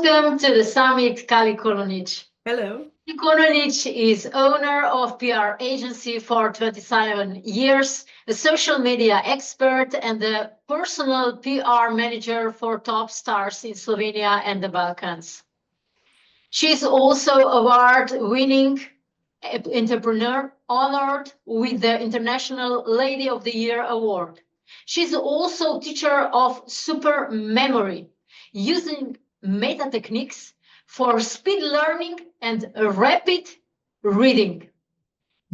Welcome to the summit, Kaly Kolonič. Hello. Kaly Kolonič is owner of PR agency for 27 years, a social media expert, and a personal PR manager for top stars in Slovenia and the Balkans. She is also award-winning entrepreneur, honored with the International Lady of the Year award. She's also teacher of super memory, using meta techniques for speed learning and rapid reading.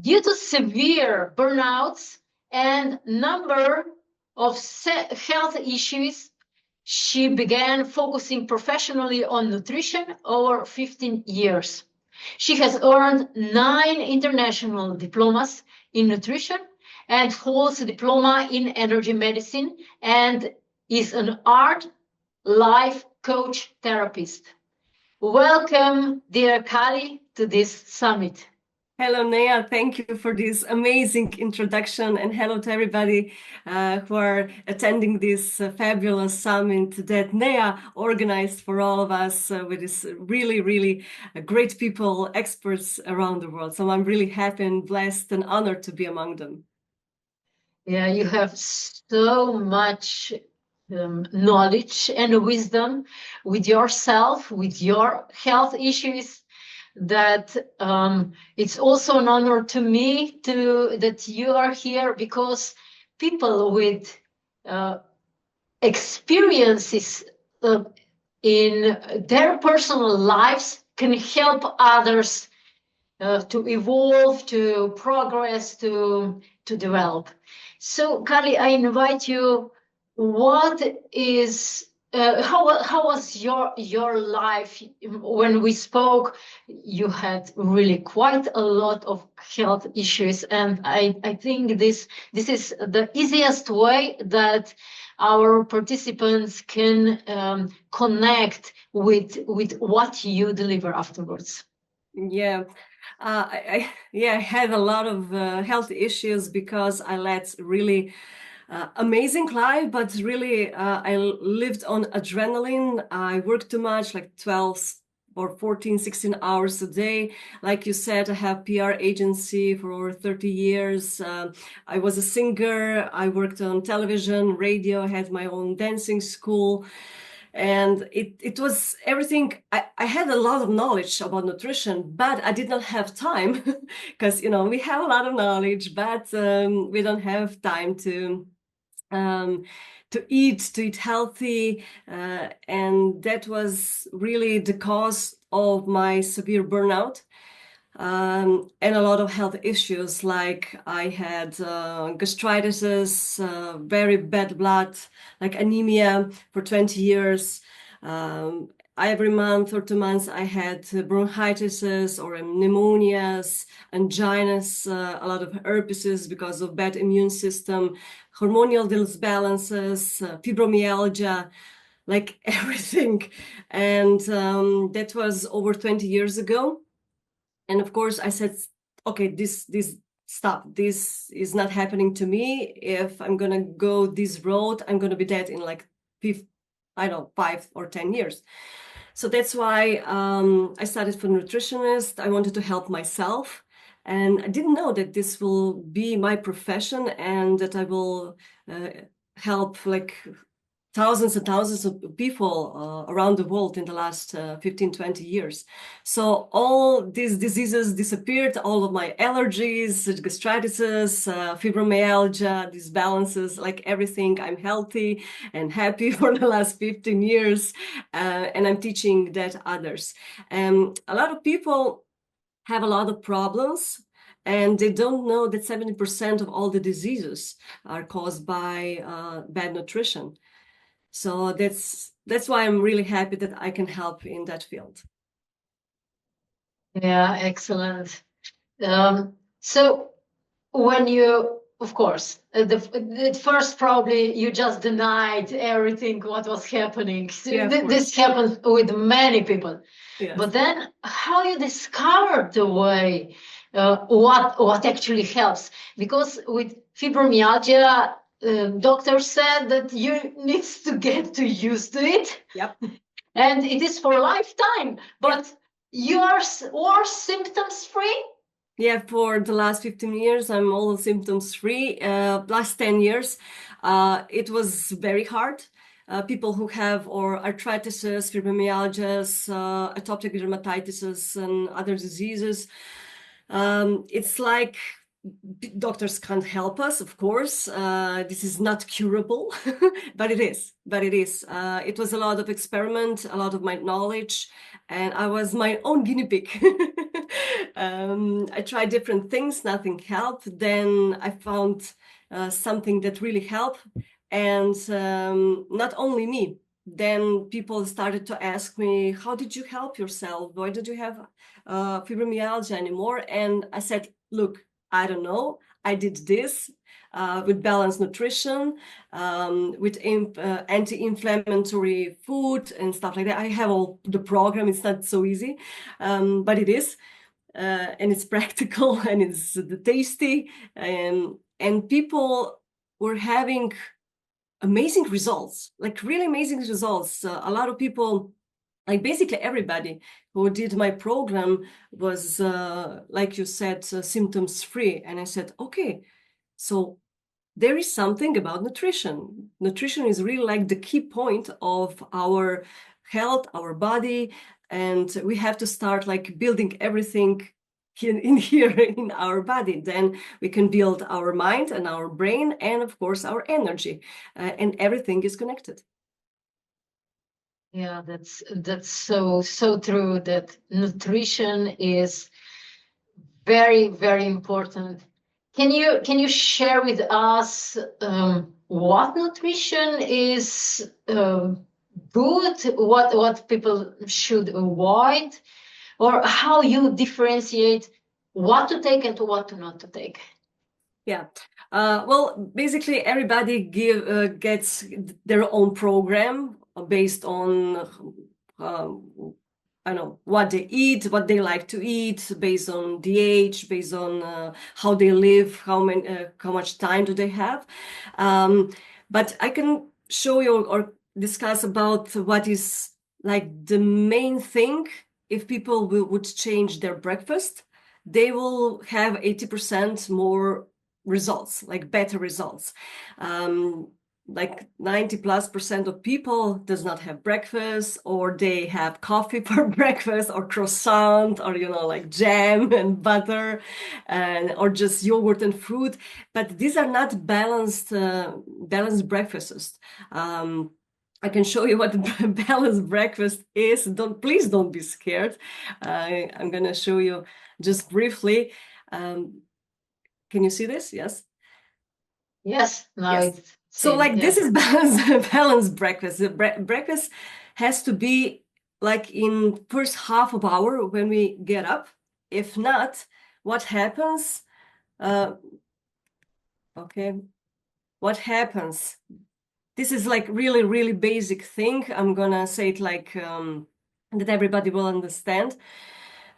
Due to severe burnouts and number of health issues, she began focusing professionally on nutrition over 15 years. She has earned 9 international diplomas in nutrition and holds a diploma in energy medicine and is an art life coach therapist. Welcome, dear Kaly, to this summit. Hello, Nea. Thank you for this amazing introduction, and hello to everybody who are attending this fabulous summit that Nea organized for all of us with this really great people, experts around the world. So I'm really happy and blessed and honored to be among them. Yeah, you have so much knowledge and wisdom with yourself, with your health issues, that it's also an honor to me that you are here, because people with experiences in their personal lives can help others to evolve, to progress, to develop. So, Kaly, I invite you. What is how was your life when we spoke? You had really quite a lot of health issues, and I think this is the easiest way that our participants can connect with what you deliver afterwards. Yeah. I had a lot of health issues because I led really amazing life, but really I lived on adrenaline. I worked too much, like 12 or 14, 16 hours a day. Like you said, I have PR agency for over 30 years. I was a singer. I worked on television, radio. I had my own dancing school. And it was everything. I had a lot of knowledge about nutrition, but I did not have time because, we have a lot of knowledge, but we don't have time to eat healthy. And that was really the cause of my severe burnout. And a lot of health issues, like I had gastritis, very bad blood, like anemia for 20 years. Every month or 2 months, I had bronchitis or pneumonias, anginas, a lot of herpes because of bad immune system, hormonal disbalances, fibromyalgia, like everything. And that was over 20 years ago. And of course, I said, okay, this stop. This is not happening to me. If I'm gonna go this road, I'm gonna be dead in like 5 or 10 years. So that's why I started for nutritionist. I wanted to help myself, and I didn't know that this will be my profession and that I will help like thousands and thousands of people around the world in the last 15, 20 years. So all these diseases disappeared, all of my allergies, gastritis, fibromyalgia, disbalances, like everything. I'm healthy and happy for the last 15 years, and I'm teaching that others. A lot of people have a lot of problems, and they don't know that 70% of all the diseases are caused by bad nutrition. So that's why I'm really happy that I can help in that field. Yeah, excellent. So when you, of course, at first probably you just denied everything what was happening. Yeah, this happens with many people. Yes. But then how you discovered the way, what actually helps? Because with fibromyalgia, doctor said that you need to get used to it. Yep. and it is for lifetime. But you are symptoms free? Yeah, for the last 15 years, I'm all symptoms free. Last 10 years, it was very hard. People who have arthritis, fibromyalgias, atopic dermatitis, and other diseases, it's like doctors can't help us, of course. This is not curable, but it is. It was a lot of experiment, a lot of my knowledge, and I was my own guinea pig. I tried different things, nothing helped. Then I found something that really helped, and not only me. Then people started to ask me, how did you help yourself? Why did you have fibromyalgia anymore? And I said, look, I don't know. I did this with balanced nutrition, with anti-inflammatory food and stuff like that. I have all the program. It's not so easy, but it is. And it's practical and it's tasty. And people were having amazing results, like really amazing results. A lot of people, like basically everybody who did my program was, like you said, symptoms free. And I said, okay, so there is something about nutrition. Nutrition is really like the key point of our health, our body, and we have to start like building everything in here in our body. Then we can build our mind and our brain and of course our energy, and everything is connected. Yeah, that's so true, that nutrition is very, very important. Can you share with us what nutrition is good, what people should avoid, or how you differentiate what to take and what to not to take? Yeah. Well, basically everybody gets their own program based on I know what they eat, what they like to eat, based on the age, based on how they live, how much time do they have. But I can show you or discuss about what is like the main thing. If people would change their breakfast, they will have 80% more results, like better results. Like 90+% of people does not have breakfast, or they have coffee for breakfast, or croissant, or like jam and butter, or just yogurt and fruit. But these are not balanced breakfasts. I can show you what a balanced breakfast is. Please don't be scared. I'm gonna show you just briefly. Can you see this? Yes. Yes. Now yes. it's So like yeah. This is balanced breakfast. The breakfast has to be like in first half of hour when we get up. If not, what happens? Okay, what happens? This is like really, really basic thing. I'm gonna say it like that everybody will understand.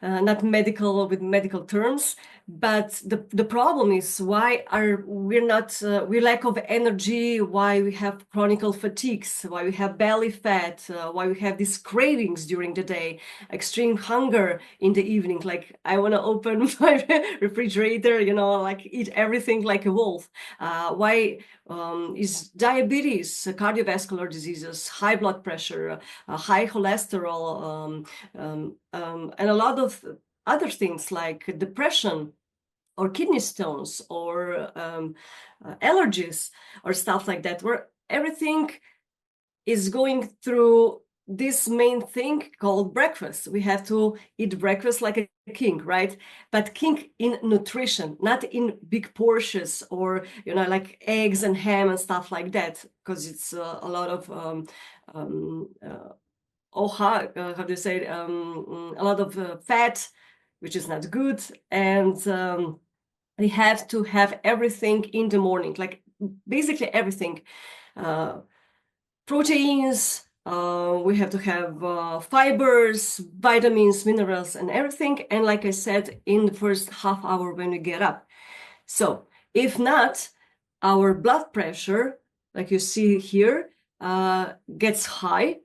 Not medical with medical terms, but the problem is why are we lack of energy, why we have chronic fatigues, why we have belly fat, why we have these cravings during the day, extreme hunger in the evening, like I want to open my refrigerator, like eat everything like a wolf. Why is diabetes, cardiovascular diseases, high blood pressure, high cholesterol, and a lot of other things like depression or kidney stones or allergies or stuff like that, where everything is going through this main thing called breakfast. We have to eat breakfast like a king, right? But king in nutrition, not in big portions or like eggs and ham and stuff like that, because it's a lot of how do you say it? A lot of fat, which is not good, and we have to have everything in the morning, like basically everything. Proteins, we have to have fibers, vitamins, minerals, and everything. And like I said, in the first half hour when we get up. So if not, our blood pressure, like you see here, gets high,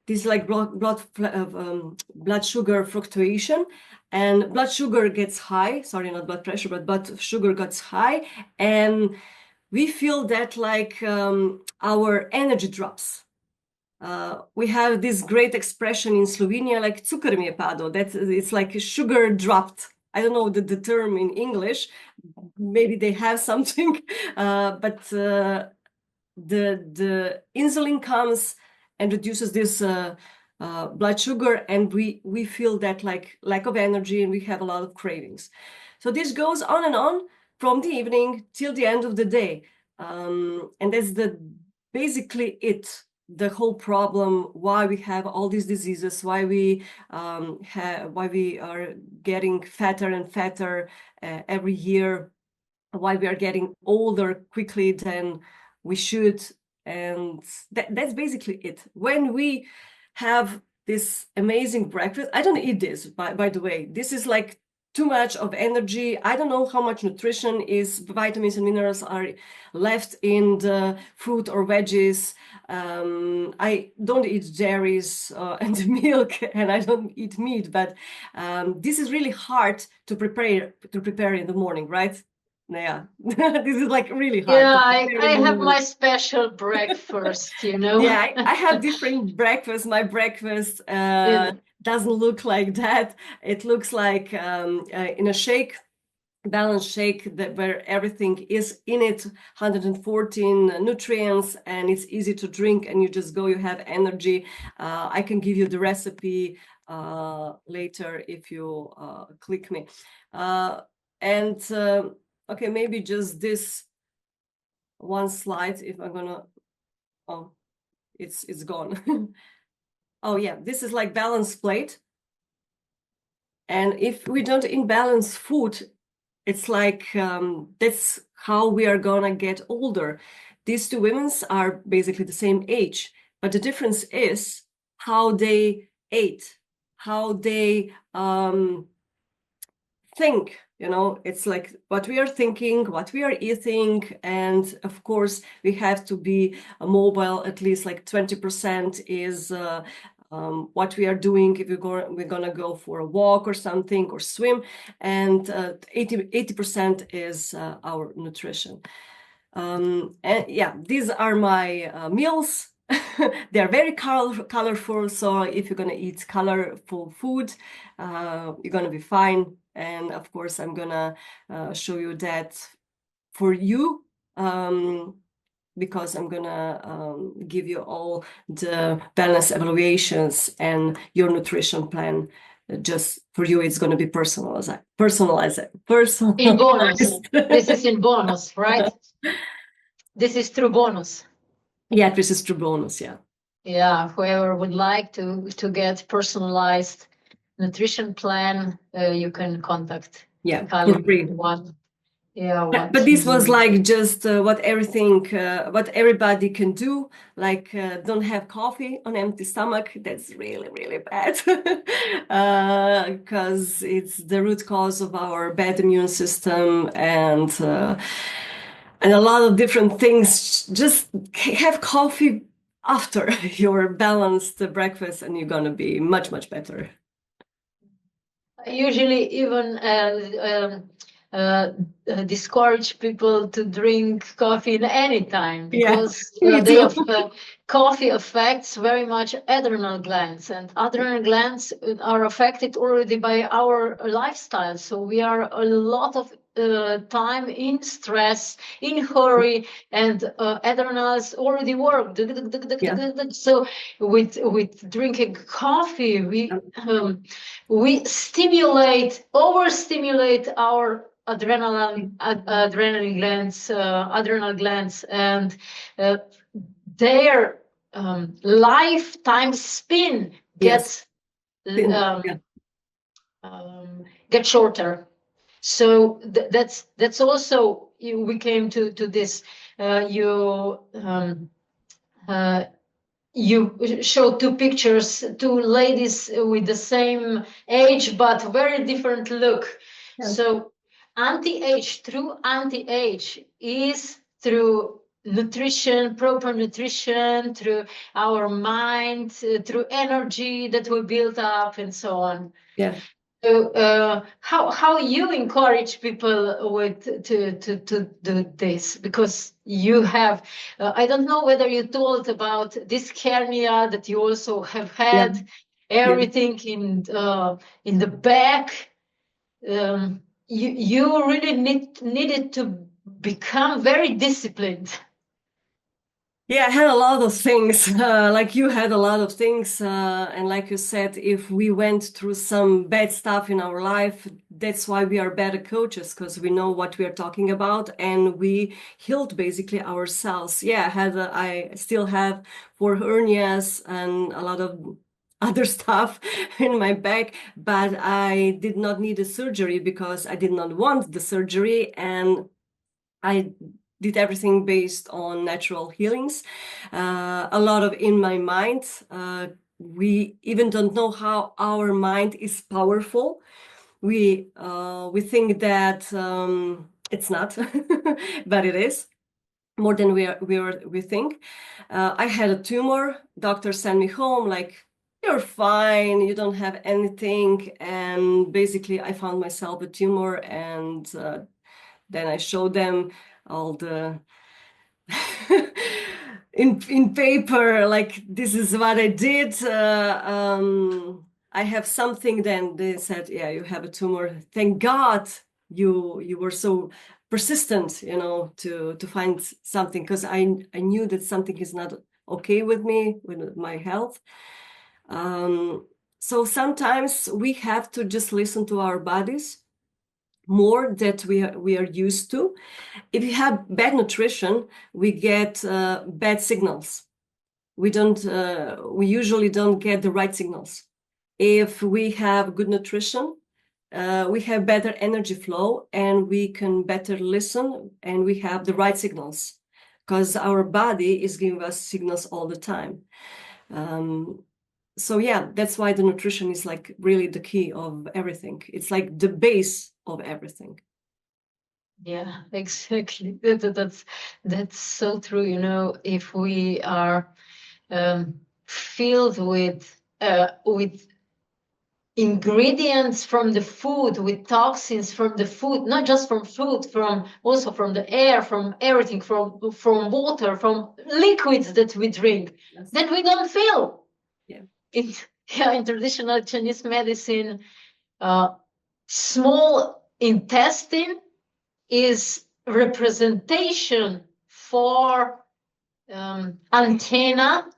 this like blood sugar fluctuation, and blood sugar gets high. Sorry, not blood pressure, but blood sugar gets high, and we feel that like our energy drops. We have this great expression in Slovenia, like cukor mi je padel. It's like sugar dropped. I don't know the term in English. Maybe they have something, but the insulin comes and reduces this blood sugar, and we feel that like lack of energy, and we have a lot of cravings. So this goes on and on from the evening till the end of the day, and that's basically it. The whole problem why we have all these diseases, why we are getting fatter and fatter every year, why we are getting older quickly than we should, and that's basically it. When we have this amazing breakfast, I don't eat this, by the way. This is like too much of energy. I don't know how much nutrition is, vitamins and minerals are left in the fruit or veggies. I don't eat dairies and milk, and I don't eat meat, but this is really hard to prepare in the morning, right? Yeah, this is like really hard. Yeah, I have my special breakfast, you know. Yeah, I have different breakfasts. My breakfast doesn't look like that. It looks like in a shake, balanced shake where everything is in it, 114 nutrients, and it's easy to drink, and you just go, you have energy. I can give you the recipe later if you click me. Okay, maybe just this one slide if I'm gonna, oh, it's gone. Oh yeah, this is like balanced plate. And if we don't imbalance food, it's like that's how we are gonna get older. These two women are basically the same age, but the difference is how they ate, how they think. You know, it's like what we are thinking, what we are eating, and of course we have to be mobile. At least like 20% is what we are doing if we're gonna go for a walk or something or swim, and 80% is our nutrition. And yeah, these are my meals. They are very colorful, so if you're gonna eat colorful food, you're gonna be fine. And of course, I'm gonna show you that for you, because I'm gonna give you all the balance evaluations and your nutrition plan. Just for you, it's gonna be personalized. In bonus. This is in bonus, right? This is through bonus. Yeah, this is through bonus. Yeah. Yeah, whoever would like to get personalized nutrition plan, you can contact. Yeah, Kaly for free. But this was like just what everybody can do. Like don't have coffee on empty stomach. That's really, really bad, because it's the root cause of our bad immune system and a lot of different things. Just have coffee after your balanced breakfast, and you're gonna be much, much better. Usually, even discourage people to drink coffee at any time, because coffee affects very much adrenal glands, and adrenal glands are affected already by our lifestyle. So we are a lot of time in stress, in hurry, and adrenals already work. So with drinking coffee, we overstimulate our adrenal glands, and their lifetime spin gets shorter. So that's also, we came to this. You showed two pictures, two ladies with the same age but very different look. So true anti-age is through nutrition, proper nutrition, through our mind, through energy that we build up, and so on. Yeah. So how you encourage people to do this? Because you have, I don't know whether you told about this hernia that you also have had, everything in the back. You really needed to become very disciplined. Yeah, I had a lot of things, like you had a lot of things. And like you said, if we went through some bad stuff in our life, that's why we are better coaches, because we know what we are talking about and we healed basically ourselves. Yeah, I still have 4 hernias and a lot of other stuff in my back, but I did not need a surgery because I did not want the surgery, and I did everything based on natural healings. A lot of in my mind. We even don't know how our mind is powerful. We think that it's not, but it is more than we think. I had a tumor. Doctor sent me home like, you're fine, you don't have anything. And basically I found myself a tumor, and then I showed them all the in paper, like, this is what I did. I have something. Then they said, yeah, you have a tumor. Thank God you were so persistent, to find something, because I knew that something is not okay with me, with my health. So sometimes we have to just listen to our bodies more that we are used to. If you have bad nutrition, we get bad signals. We usually don't get the right signals. If we have good nutrition, we have better energy flow, and we can better listen, and we have the right signals, because our body is giving us signals all the time. So yeah, that's why the nutrition is like really the key of everything. It's like the base of everything. Yeah, exactly. That's so true. If we are filled with ingredients from the food, with toxins from the food, not just from food, also from the air, from everything, from water, from liquids that we drink, Yes. then we don't feel. Yeah. In traditional Chinese medicine, small intestine is representation for antenna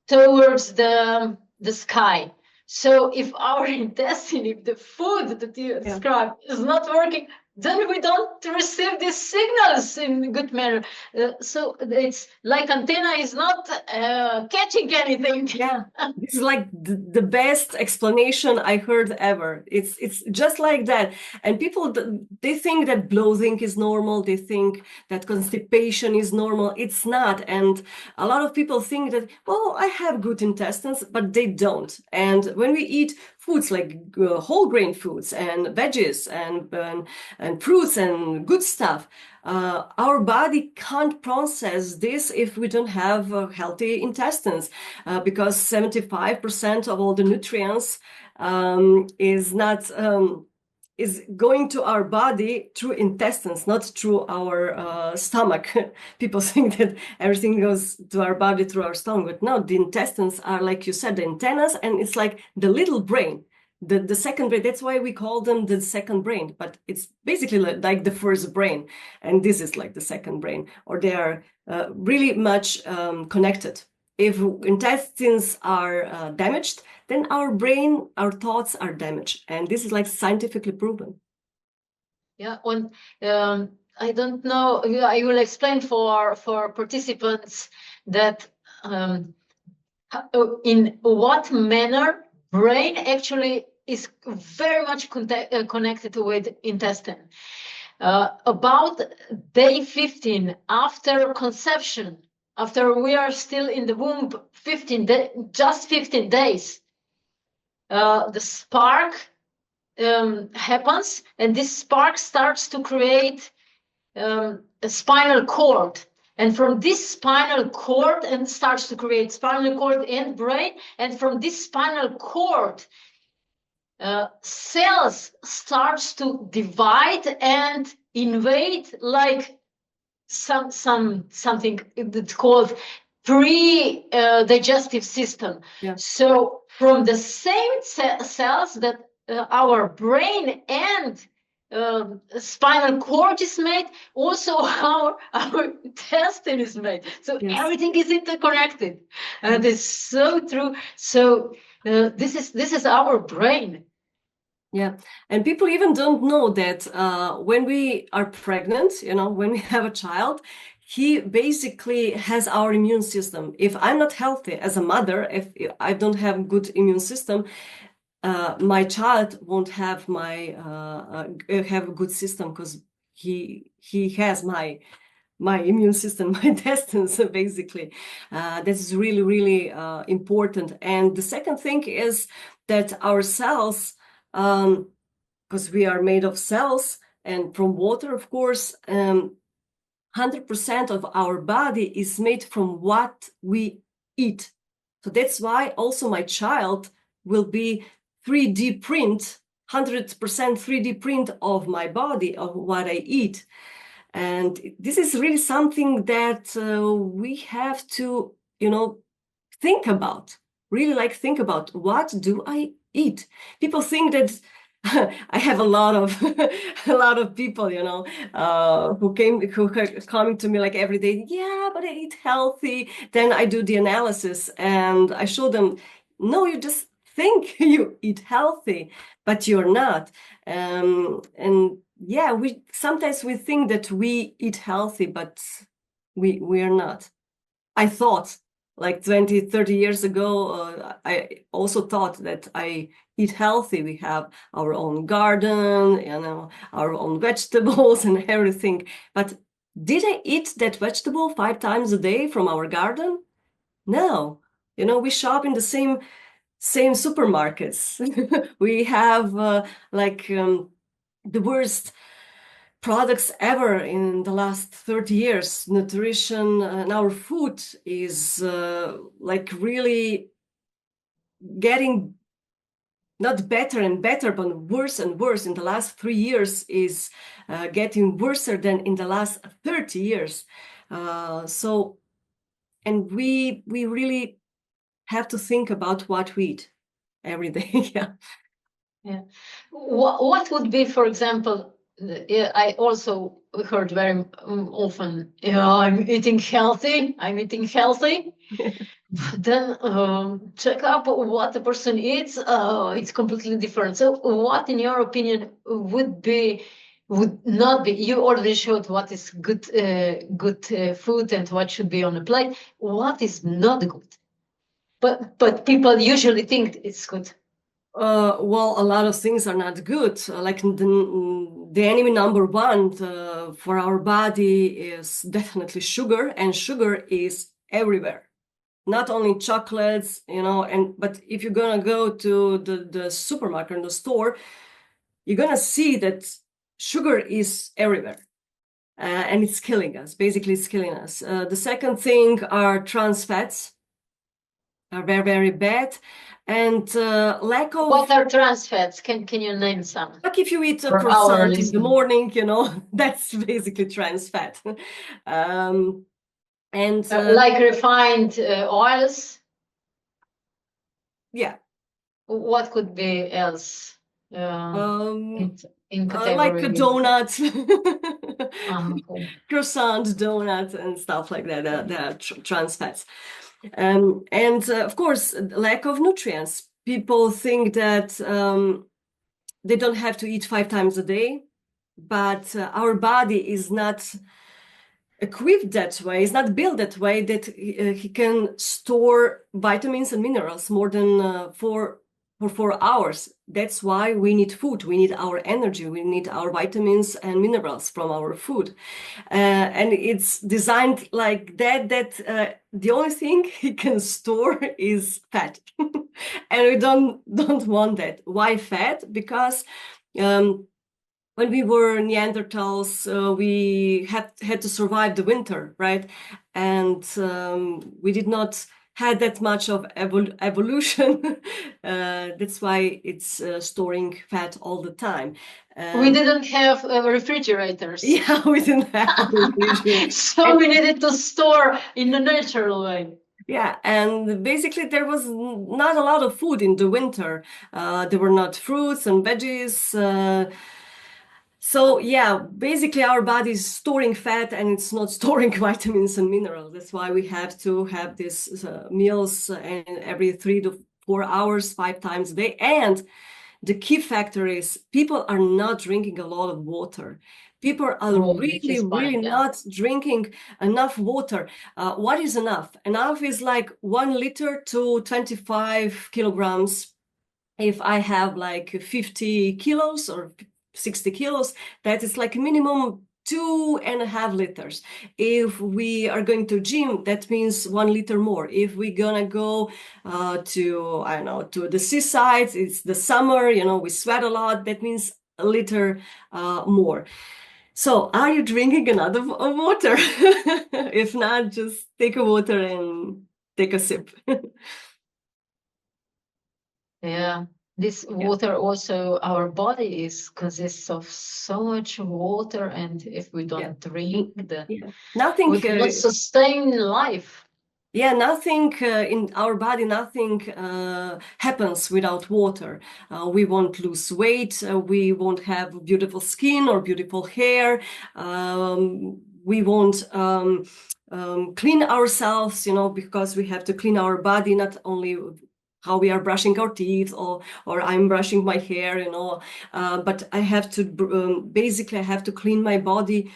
towards the sky. So if our intestine, if the food that you described is not working, then we don't receive these signals in good manner. So it's like antenna is not catching anything. Yeah, this is like the best explanation I heard ever. It's just like that. And people, they think that bloating is normal. They think that constipation is normal. It's not. And a lot of people think that, well, I have good intestines, but they don't. And when we eat foods like whole grain foods and veggies and fruits and good stuff, our body can't process this if we don't have healthy intestines, because 75% of all the nutrients is going to our body through intestines, not through our stomach. People think that everything goes to our body through our stomach, but no, the intestines are, like you said, the antennas, and it's like the little brain. The second brain, that's why we call them the second brain, but it's basically like the first brain, and this is like the second brain, or they are really much connected. If intestines are damaged, then our brain, our thoughts are damaged, and this is like scientifically proven. Yeah, I don't know, I will explain for participants that in what manner brain actually is very much connected with intestine. About day 15 after conception, after we are still in the womb, just 15 days, the spark happens, and this spark starts to create a spinal cord. And from this spinal cord, and starts to create spinal cord and brain. And from this spinal cord, cells starts to divide and invade, like something that's called pre-digestive system. Yeah. So from the same cells that our brain and spinal cord is made, also our intestine is made. So Yes. everything is interconnected, and it's so true. So this is our brain. Yeah, and people even don't know that when we are pregnant, when we have a child, he basically has our immune system. If I'm not healthy as a mother, if I don't have good immune system, my child won't have have a good system, because he has my immune system, my intestines, basically. This is really, really important. And the second thing is that our cells, because we are made of cells and from water, of course, 100% of our body is made from what we eat. So that's why also my child will be 3D print, 100% 3D print of my body, of what I eat. And this is really something that we have to, think about, really think about, what do I eat? People think that I have a lot of people, who are coming to me like every day. Yeah, but I eat healthy. Then I do the analysis and I show them, no, you just think you eat healthy, but you're not. And yeah, we sometimes think that we eat healthy, but we are not. I thought like 20, 30 years ago, I also thought that I eat healthy. We have our own garden, our own vegetables and everything. But did I eat that vegetable 5 times a day from our garden? No. We shop in the same supermarkets. We have the worst products ever in the last 30 years. Nutrition and our food is really getting not better and better, but worse and worse. In the last 3 years is getting worse than in the last 30 years. And we really have to think about what we eat every day. Yeah. What would be, for example, I also heard very often, I'm eating healthy. Then check up what the person eats. It's completely different. So what, in your opinion, would not be? You already showed what is good food and what should be on a plate. What is not good? But people usually think it's good. Well, a lot of things are not good. Like the enemy number one for our body is definitely sugar, and sugar is everywhere. Not only chocolates, but if you're gonna go to the supermarket and the store, you're gonna see that sugar is everywhere. And it's killing us. Basically, it's killing us. The second thing are trans fats. Are very, very bad. And lack of... What are trans fats? Can you name some? Like if you eat a croissant in the morning, that's basically trans fat. And like refined oils? Yeah. What could be else? In category? Like a donut, Okay. croissant, donut, and stuff like that. That are trans fats. And of course, lack of nutrients. People think that they don't have to eat 5 times a day, but our body is not equipped that way, is not built that way that he can store vitamins and minerals more than for 4 hours. That's why we need food. We need our energy. We need our vitamins and minerals from our food. And it's designed like that the only thing he can store is fat. And we don't want that. Why fat? Because when we were Neanderthals, we had to survive the winter, right? And we did not had that much of evolution. That's why it's storing fat all the time. We didn't have refrigerators. Yeah, we didn't have refrigerators. So we needed to store in a natural way. Yeah, and basically there was not a lot of food in the winter. There were not fruits and veggies. So yeah, basically our body is storing fat and it's not storing vitamins and minerals. That's why we have to have these meals every 3 to 4 hours, 5 times a day. And the key factor is people are not drinking a lot of water. People are really not drinking enough water. What is enough? Enough is like 1 liter to 25 kilograms. If I have like 50 kilos or 60 kilos, that is like minimum 2.5 liters. If we are going to gym, that means 1 liter more. If we're gonna go to, I don't know, to the seaside, it's the summer, you know, we sweat a lot, that means a liter more. So are you drinking enough of water? If not, just take a water and take a sip. Yeah. This water also, our body consists of so much water, and if we don't drink, nothing we cannot sustain life. Yeah, nothing in our body, nothing happens without water. We won't lose weight. We won't have beautiful skin or beautiful hair. We won't clean ourselves, you know, because we have to clean our body, not only how we are brushing our teeth or I'm brushing my hair, you know, but I have to basically I have to clean my body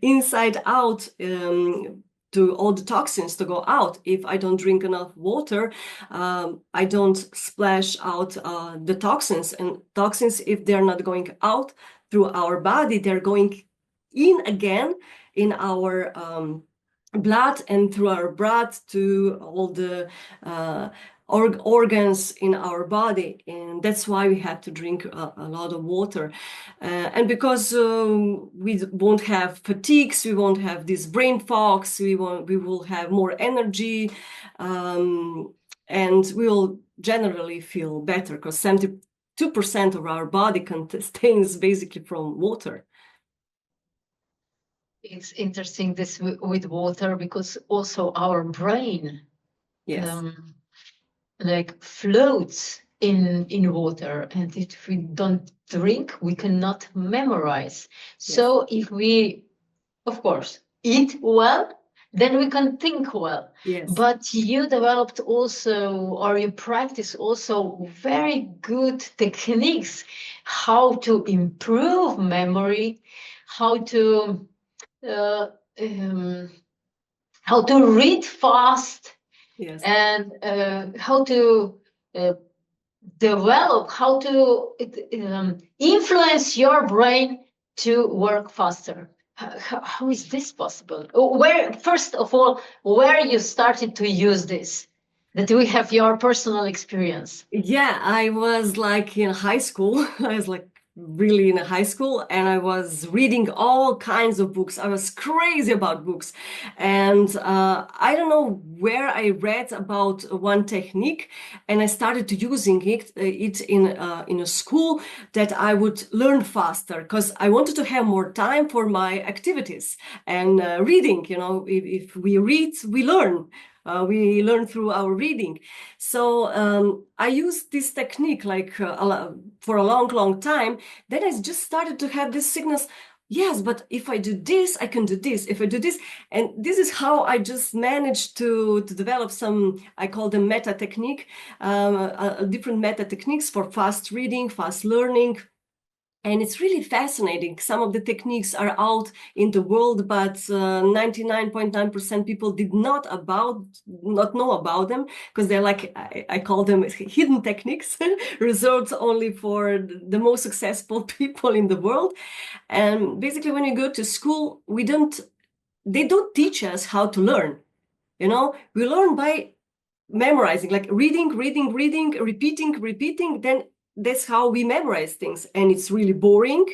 inside out, to all the toxins to go out. If I don't drink enough water, I don't splash out the toxins, and toxins, if they're not going out through our body, they're going in again in our blood and through our blood to all the organs in our body, and that's why we have to drink a lot of water. And because we won't have fatigues, we won't have these brain fogs, we will have more energy, and we will generally feel better, because 72% of our body contains basically from water. It's interesting this with water, because also our brain like floats in water, and if we don't drink, we cannot memorize. So if we, of course, eat well, then we can think well. But you developed also, or you practice also, very good techniques how to improve memory, how to read fast, and how to develop, how to influence your brain to work faster. How is this possible? First of all, where you started to use this, that we have your personal experience? Yeah, I was like in high school. I was like really in high school, and I was reading all kinds of books. I was crazy about books, and I don't know where I read about one technique, and I started to using it in a school, that I would learn faster, because I wanted to have more time for my activities and reading. You know, if we read, we learn. We learn through our reading. So I used this technique like for a long time. Then I just started to have these signals. Yes, but if I do this, I can do this. If I do this, and this is how I just managed to develop some, I call them meta technique, different meta techniques for fast reading, fast learning. And it's really fascinating. Some of the techniques are out in the world, but 99.9% people did not know about them, because they're like, I call them hidden techniques, reserved only for the most successful people in the world. And basically, when you go to school, they don't teach us how to learn. You know, we learn by memorizing, like reading, repeating, then that's how we memorize things, and it's really boring,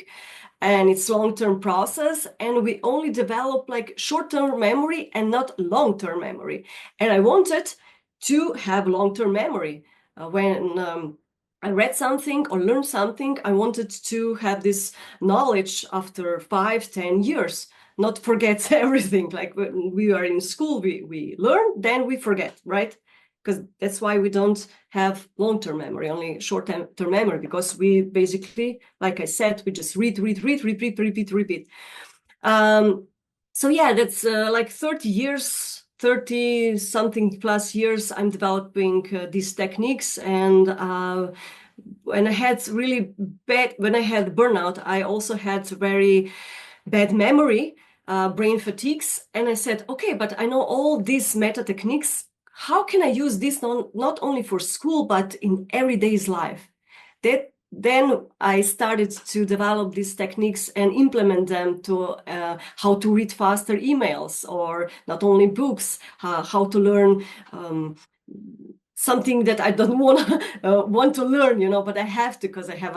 and it's long-term process, and we only develop like short-term memory and not long-term memory. And I wanted to have long-term memory. When I read something or learned something, I wanted to have this knowledge after 5-10 years, not forget everything. Like when we are in school, we learn, then we forget, right? Because that's why we don't have long-term memory, only short-term memory, because we basically, like I said, we just read. So yeah, that's like 30 years, 30 something plus years, I'm developing these techniques. And when I had burnout, I also had very bad memory, brain fatigues. And I said, okay, but I know all these meta techniques. How can I use this not only for school, but in everyday's life? Then I started to develop these techniques and implement them to how to read faster emails, or not only books, how to learn something that I don't want to learn, but I have to because I have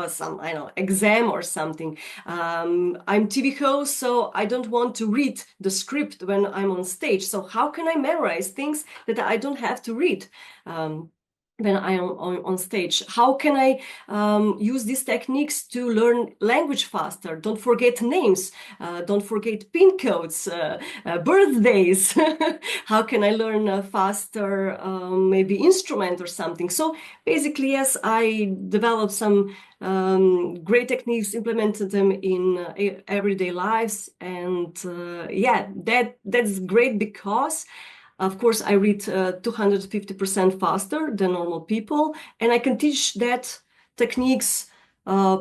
exam or something. I'm TV host, so I don't want to read the script when I'm on stage. So how can I memorize things that I don't have to read when I am on stage? How can I use these techniques to learn language faster? Don't forget names, don't forget PIN codes, birthdays. How can I learn faster, maybe instrument or something? So basically, yes, I developed some great techniques, implemented them in everyday lives. And yeah, that's great because of course, I read 250% faster than normal people, and I can teach that techniques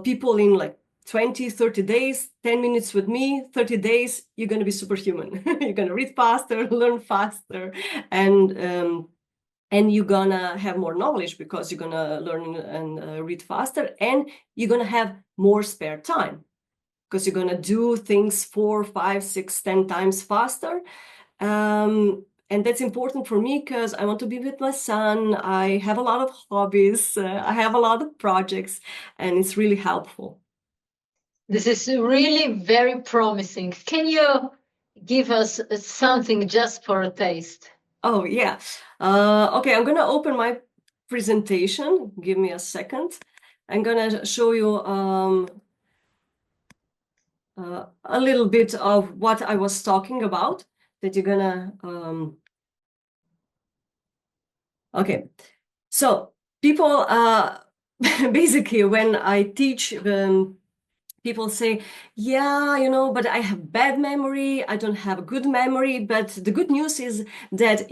people in like 20, 30 days, 10 minutes with me, 30 days, you're going to be superhuman. You're going to read faster, learn faster, and you're going to have more knowledge because you're going to learn and read faster, and you're going to have more spare time because you're going to do things 4, 5, 6, 10 times faster. And that's important for me because I want to be with my son. I have a lot of hobbies. I have a lot of projects, and it's really helpful. This is really very promising. Can you give us something just for a taste? Oh, yeah. Okay, I'm going to open my presentation. Give me a second. I'm going to show you a little bit of what I was talking about that you're going to... Okay, so people, basically, when I teach, people say, yeah, but I have bad memory, I don't have good memory. But the good news is that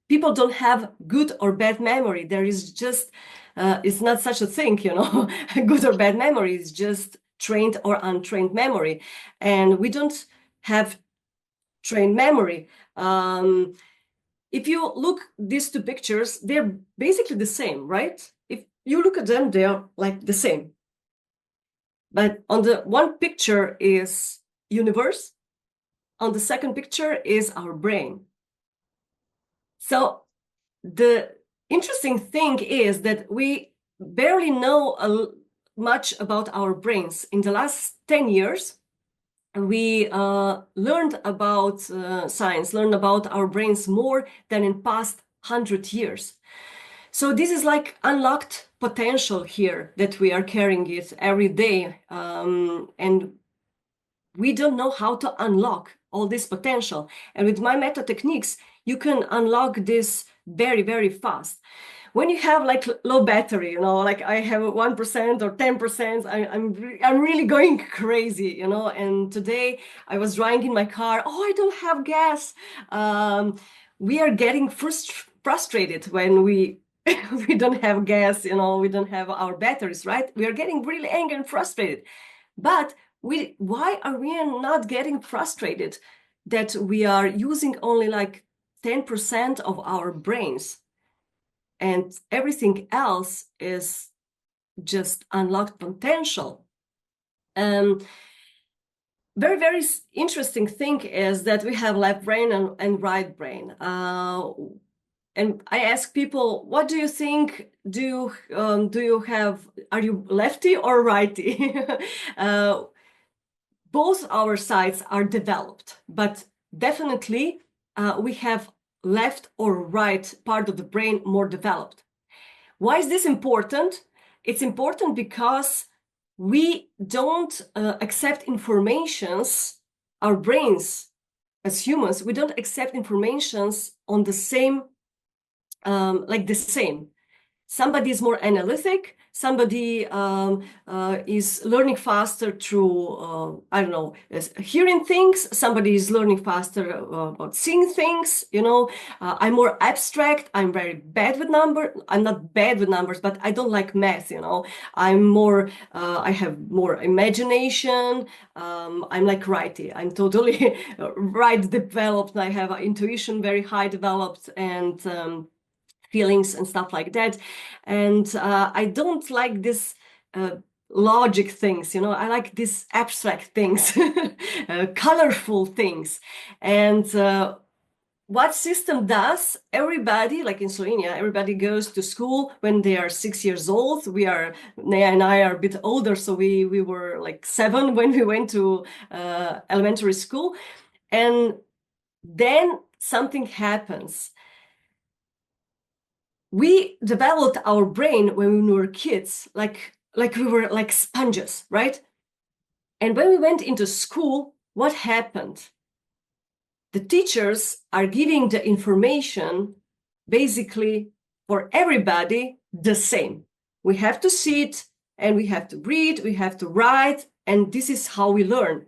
people don't have good or bad memory. There is just, it's not such a thing, good or bad memory. It's just trained or untrained memory. And we don't have trained memory. If you look these two pictures, they're basically the same, right? If you look at them, they're like the same. But on the one picture is universe, on the second picture is our brain. So the interesting thing is that we barely know much about our brains. In the last 10 years, we learned about science, learned about our brains more than in past 100 years. So this is like unlocked potential here that we are carrying it every day. And we don't know how to unlock all this potential. And with my meta techniques, you can unlock this very, very fast. When you have like low battery, like I have 1% or 10%, I'm really going crazy, and today I was driving in my car, I don't have gas. We are getting frustrated when we don't have gas, we don't have our batteries, right? We are getting really angry and frustrated. But why are we not getting frustrated that we are using only like 10% of our brains? And everything else is just unlocked potential. Very, very interesting thing is that we have left brain and right brain. and I ask people, what do you think? Do you have? Are you lefty or righty? Both our sides are developed, but definitely we have left or right part of the brain more developed. Why is this important? It's important because we don't accept informations, our brains as humans, we don't accept informations on the same, like the same. Somebody is more analytic, somebody is learning faster through, I don't know, hearing things, somebody is learning faster about seeing things, you know. I'm more abstract, I'm very bad with numbers. I'm not bad with numbers, but I don't like math, you know. I'm more, I have more imagination, I'm like righty, I'm totally right developed, I have intuition very high developed, and feelings and stuff like that. And I don't like this logic things, you know, I like these abstract things, colorful things. And what system does, everybody, like in Slovenia, everybody goes to school when they are 6 years old. Nea and I are a bit older, so we were like 7 when we went to elementary school. And then something happens. We developed our brain when we were kids, like we were like sponges, right? And when we went into school, what happened? The teachers are giving the information basically for everybody the same. We have to sit and we have to read, we have to write, and this is how we learn.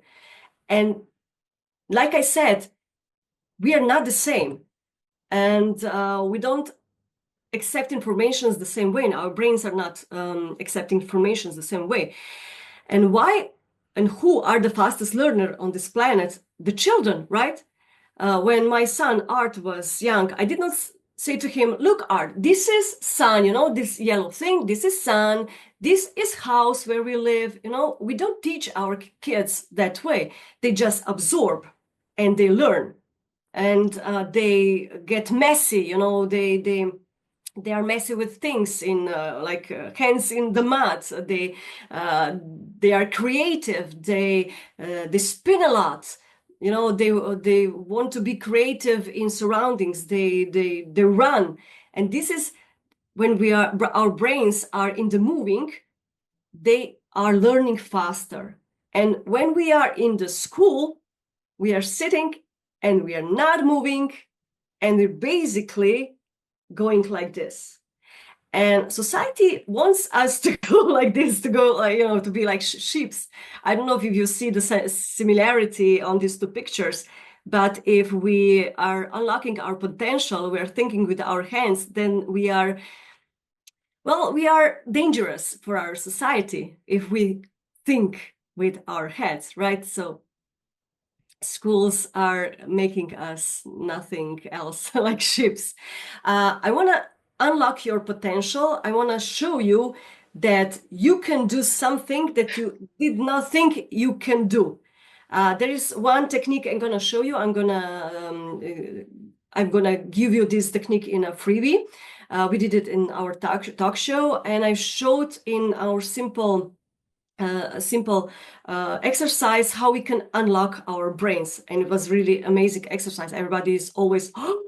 And like I said, we are not the same, and we don't accept informations the same way, and our brains are not accepting informations the same way. And why and who are the fastest learner on this planet? The children, right? When my son Art was young, I did not say to him, look, Art, this is sun, you know, this yellow thing, this is sun, this is house where we live. You know, we don't teach our kids that way. They just absorb and they learn, and they get messy, you know, they are messy with things in hands in the mud. They are creative. They spin a lot. You know, they want to be creative in surroundings. They run, and this is when our brains are in the moving. They are learning faster, and when we are in the school, we are sitting and we are not moving, and we're basically going like this. And society wants us to go like this, to go like, you know, to be like sheeps. I don't know if you see the similarity on these two pictures, but if we are unlocking our potential, we are thinking with our hands, then we are dangerous for our society if we think with our heads, right? So schools are making us nothing else like ships. I want to unlock your potential. I want to show you that you can do something that you did not think you can do. There is one technique I'm going to show you. I'm gonna give you this technique in a freebie. We did it in our talk show, and I showed in our simple exercise how we can unlock our brains, and it was really amazing exercise. Everybody is always, oh,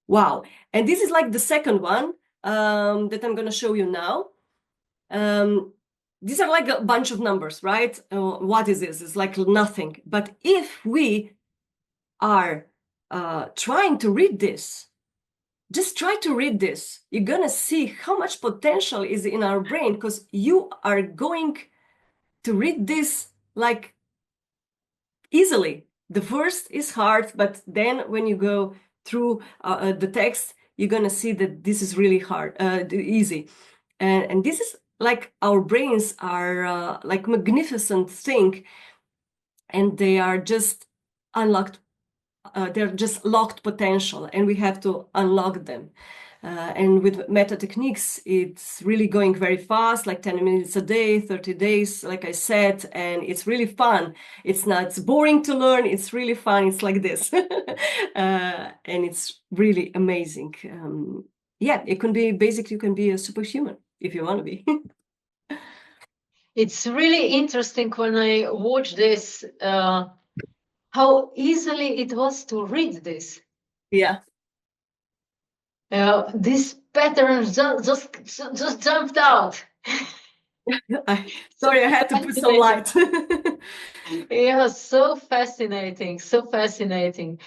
wow. And this is like the second one that I'm going to show you now. These are like a bunch of numbers, right? What is this? It's like nothing. But if we are trying to read this, just try to read this, you're going to see how much potential is in our brain, because you are going to read this like easily. The first is hard, but then when you go through the text, you're gonna see that this is really hard, easy. And this is like our brains are like magnificent thing, and they are just unlocked. They're just locked potential, and we have to unlock them. And with meta techniques, it's really going very fast, like 10 minutes a day, 30 days, like I said, and it's really fun. It's not boring to learn. It's really fun. It's like this. And it's really amazing. Yeah, it can be, basically, you can be a superhuman if you want to be. It's really interesting when I watch this, how easily it was to read this. Yeah. This pattern just jumped out. Sorry, I had to put some light. Yeah, so fascinating, so fascinating.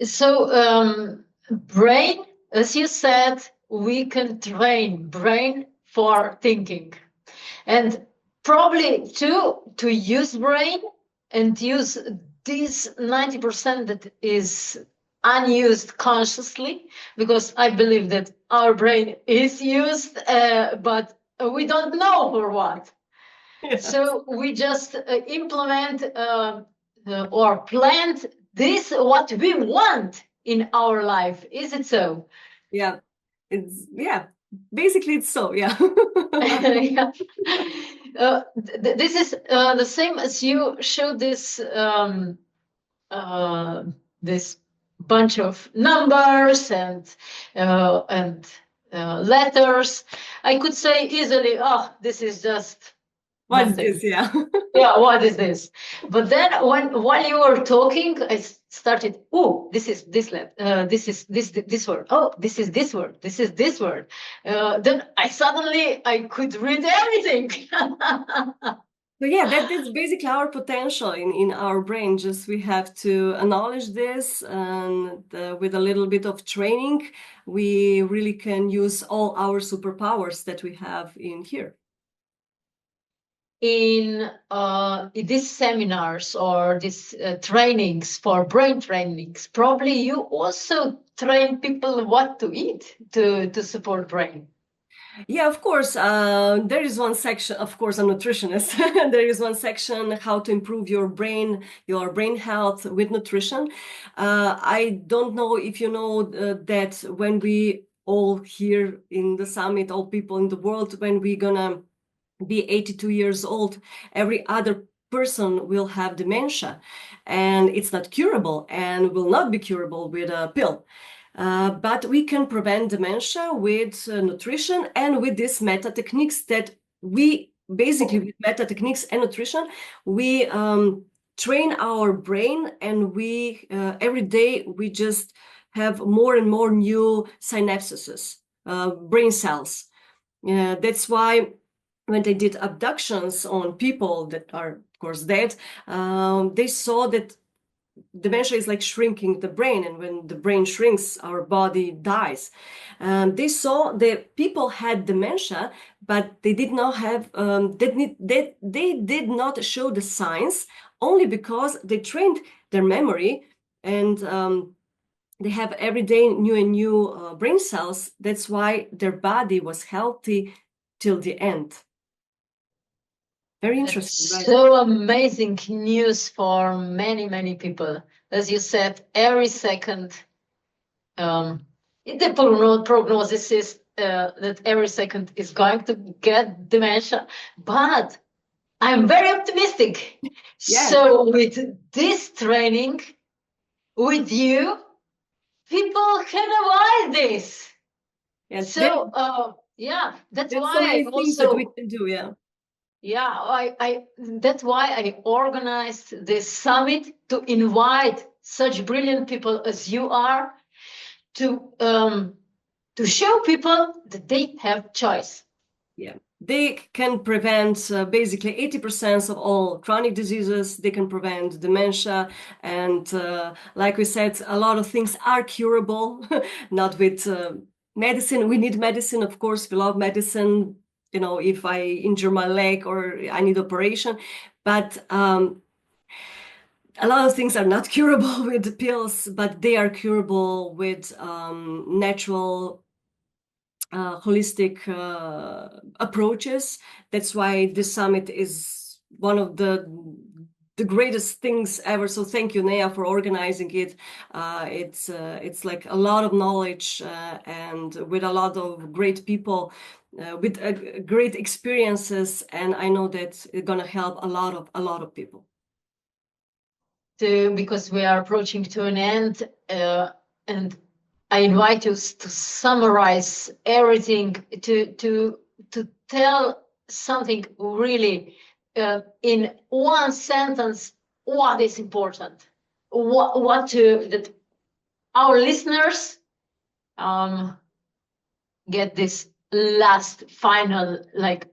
So, brain, as you said, we can train brain for thinking, and probably to use brain and use this 90% that is unused consciously, because I believe that our brain is used, but we don't know for what. Yes. So we just implement or plant this what we want in our life. Is it so? Yeah, basically it's so, yeah. Yeah. This is the same as you showed this this bunch of numbers and letters. I could say easily, oh, this is just What is nothing. this? Yeah. Yeah, what is this? But then while you were talking, I started, oh, this is this this is this word. Oh, this is this word. This is this word. Then I could read everything. So yeah, that's basically our potential in our brain. Just we have to acknowledge this, and with a little bit of training, we really can use all our superpowers that we have in here. In these seminars or these trainings for brain trainings, probably you also train people what to eat to support brain. Yeah, of course. There is one section, of course, I'm a nutritionist. There is one section how to improve your brain health with nutrition. I don't know if you know that when we all here in the summit, all people in the world, when we're gonna be 82 years old, every other person will have dementia, and it's not curable and will not be curable with a pill. But we can prevent dementia with nutrition and with these meta techniques that we basically, with meta techniques and nutrition, we train our brain, and we every day we just have more and more new synapses, brain cells. That's why when they did abductions on people that are, of course, dead, they saw that dementia is like shrinking the brain, and when the brain shrinks, our body dies. They saw that people had dementia, but they did not have, they did not show the signs, only because they trained their memory, and they have every day new and new brain cells. That's why their body was healthy till the end. Very interesting, right? So amazing news for many, many people. As you said, every second, the prognosis is that every second is going to get dementia, but I'm very optimistic. Yeah. So with this training, with you, people can avoid this. Yeah, So yeah, that's there's why so many I things also that we can do. Yeah. Yeah, I that's why I organized this summit to invite such brilliant people as you are to show people that they have choice. Yeah, they can prevent basically 80% of all chronic diseases. They can prevent dementia, and like we said, a lot of things are curable, not with medicine. We need medicine, of course. We love medicine. You know, if I injure my leg or I need operation, but a lot of things are not curable with pills, but they are curable with natural holistic approaches. That's why this summit is one of the the greatest things ever. So thank you, Nea, for organizing it. It's like a lot of knowledge and with a lot of great people with great experiences, and I know that it's gonna help a lot of people. Because we are approaching to an end, and I invite you to summarize everything, to tell something really in one sentence. What is important? What that our listeners get this last final like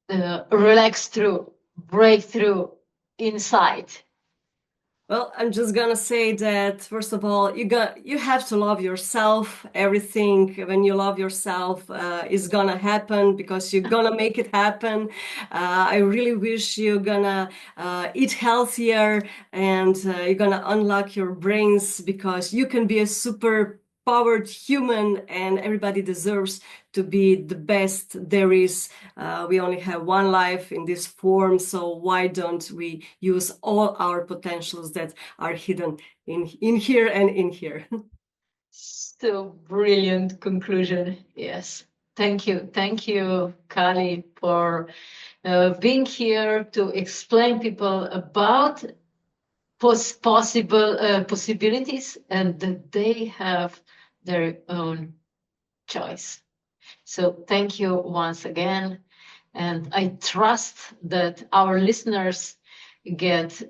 relax through, breakthrough insight. Well, I'm just gonna say that first of all, you have to love yourself. Everything when you love yourself is gonna happen, because you're gonna make it happen. I really wish you're gonna eat healthier, and you're gonna unlock your brains, because you can be a super powered human, and everybody deserves to be the best there is. We only have one life in this form, so why don't we use all our potentials that are hidden in here and in here? So brilliant conclusion. Yes. Thank you, Kaly, for being here to explain people about possibilities, and that they have their own choice. So thank you once again, and I trust that our listeners get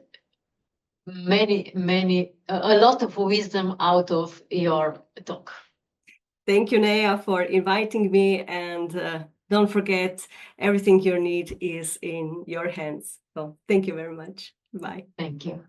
a lot of wisdom out of your talk. Thank you, Nea, for inviting me, and don't forget, everything you need is in your hands. So thank you very much. Bye. Thank you.